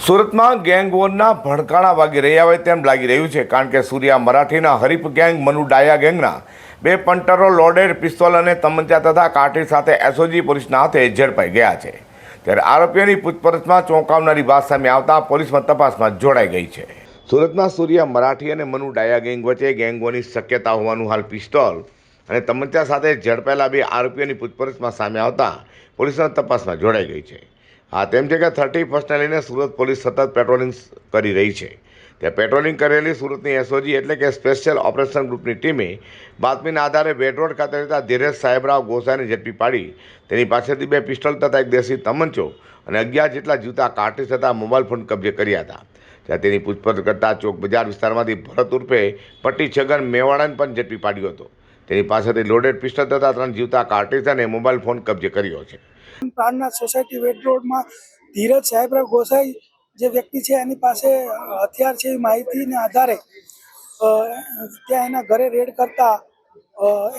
સુરતમાં ગેંગ વોરના ભડકાણા વાગી રહ્યા હોય તેમ લાગી રહ્યું છે, કારણ કે સૂર્યા મરાઠીના હરીફ ગેંગ મનુ ડાયા ગેંગના બે પંટરો લોડેડ પિસ્તોલ અને તમંચા તથા કાઠી સાથે એસઓજી પોલીસના હાથે ઝડપાઈ ગયા છે. ત્યારે આરોપીઓની પૂછપરછમાં ચોંકાવનારી વાત સામે આવતા પોલીસમાં તપાસમાં જોડાઈ ગઈ છે. સુરતમાં સૂર્યા મરાઠી અને મનુ ડાયા ગેંગ વચ્ચે ગેંગોની શક્યતા હોવાનું હાલ પિસ્તોલ અને તમંચા સાથે ઝડપાયેલા બે આરોપીઓની પૂછપરછમાં સામે આવતા પોલીસના તપાસમાં જોડાઈ ગઈ છે. હા, તેમ છે કે 31st લઈને સુરત પોલીસ સતત પેટ્રોલિંગ કરી રહી છે. ત્યાં પેટ્રોલિંગ કરેલી સુરતની એસઓજી એટલે કે સ્પેશિયલ ઓપરેશન ગ્રુપની ટીમે બાતમીના આધારે બેડ રોડ ખાતે રહેતા ધીરજ સાહેબરાવ ગોસાઈને ઝડપી પાડી તેની પાસેથી બે પિસ્તોલ તથા એક દેશી તમંચો અને 11 જેટલા જૂતા, કાર્ટ્રીજ તથા મોબાઈલ ફોન કબજે કર્યા હતા. ત્યાં તેની પૂછપરછ કરતા ચોક બજાર વિસ્તારમાંથી ભરત ઉર્ફે પટ્ટી છગન મેવાડાને પણ ઝડપી પાડ્યો હતો. તેની પાસેથી લોડેડ પિસ્તોલ તથા 3 જૂતા, કાર્ટ્રીજ અને મોબાઈલ ફોન કબજે કર્યો છે. પ્રાણનાથ સોસાયટી વેડ રોડમાં ધીરજ સાહેબરાવ ગોસાઈ જે વ્યક્તિ છે એની પાસે હથિયાર છે એવી માહિતીને આધારે ત્યાં એના ઘરે રેડ કરતા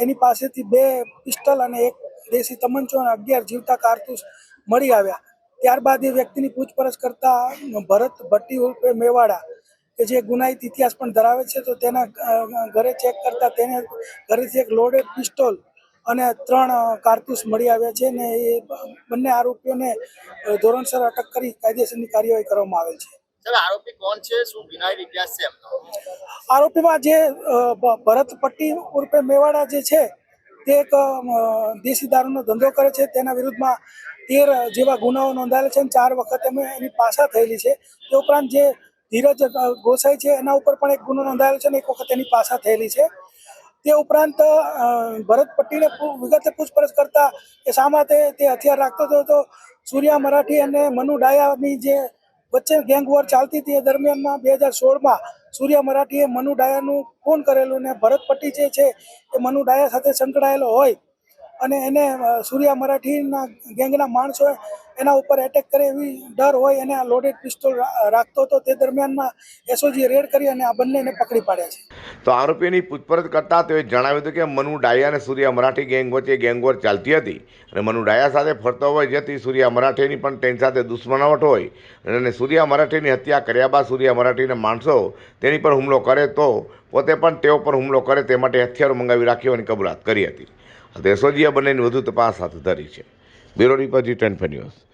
એની પાસેથી બે પિસ્તલ અને એક દેશી તમંચો અને 11 જીવતા કારતૂસ મળી આવ્યા. ત્યારબાદ એ વ્યક્તિની પૂછપરછ કરતા ભરત ભટ્ટી ઉર્ફે મેવાડા કે જે ગુનાહિત ઇતિહાસ પણ ધરાવે છે, તો તેના ઘરે ચેક કરતા તેને ઘરેથી એક લોડેડ પિસ્તોલ અને 3 કારતૂસ મળી આવ્યા છે ને એ બંને આરોપીઓને ધોરણસર અટક કરી કાયદેસરની કાર્યવાહી કરવામાં આવેલ છે. આરોપી કોણ છે, શું ગુનાહિત ઇતિહાસ છે એમનો? આરોપીમાં જે ભરત પટ્ટી ઉર્ફે મેવાડા જે છે તે એક દેશી દારૂનો ધંધો કરે છે. તેના વિરુદ્ધમાં 13 જેવા ગુનાઓ નોંધાયેલા છે અને 4 વખત એની પાસા થયેલી છે. તે ઉપરાંત જે ધીરજ ગોસાઈ છે એના ઉપર પણ એક ગુનો નોંધાયેલો છે અને એક વખત એની પાસા થયેલી છે. તે ઉપરાંત ભરત પટ્ટીને વિગતે પૂછપરછ કરતા કે શા માટે તે હથિયાર રાખતો હતો, તો સૂર્યા મરાઠી અને મનુ ડાયાની જે વચ્ચે ગેંગ વોર ચાલતી હતી એ દરમિયાનમાં 2016માં સૂર્યા મરાઠીએ મનુ ડાયાનું ફોન કરેલું ને ભરત પટ્ટી જે છે એ મનુ ડાયા સાથે સંકળાયેલો હોય અને એને સૂર્યા મરાઠીના ગેંગના માણસો એના ઉપર એટેક કરે એવી ડર હોય એને આ લોડેડ પિસ્તોલ રાખતો હતો. તે દરમિયાનમાં એસઓજીએ રેડ કરી અને આ બંનેને પકડી પાડ્યા છે. તો આરોપીની પૂછપરછ કરતા તેઓએ જણાવ્યું હતું કે મનુ ડાયા અને સૂર્યા મરાઠી ગેંગ વચ્ચે ગેંગવોર ચાલતી હતી અને મનુ ડાયા સાથે ફરતો હોય, જેથી સૂર્યા મરાઠીની પણ તેની સાથે દુશ્મનાવટ હોય અને સૂર્યા મરાઠીની હત્યા કર્યા બાદ સૂર્યા મરાઠીના માણસો તેની પર હુમલો કરે તો પોતે પણ તેઓ પર હુમલો કરે તે માટે હથિયારો મંગાવી રાખી હોવાની કબૂલાત કરી હતી. એસઓજીએ બંનેની વધુ તપાસ હાથ ધરી છે. Bureau report G24 news.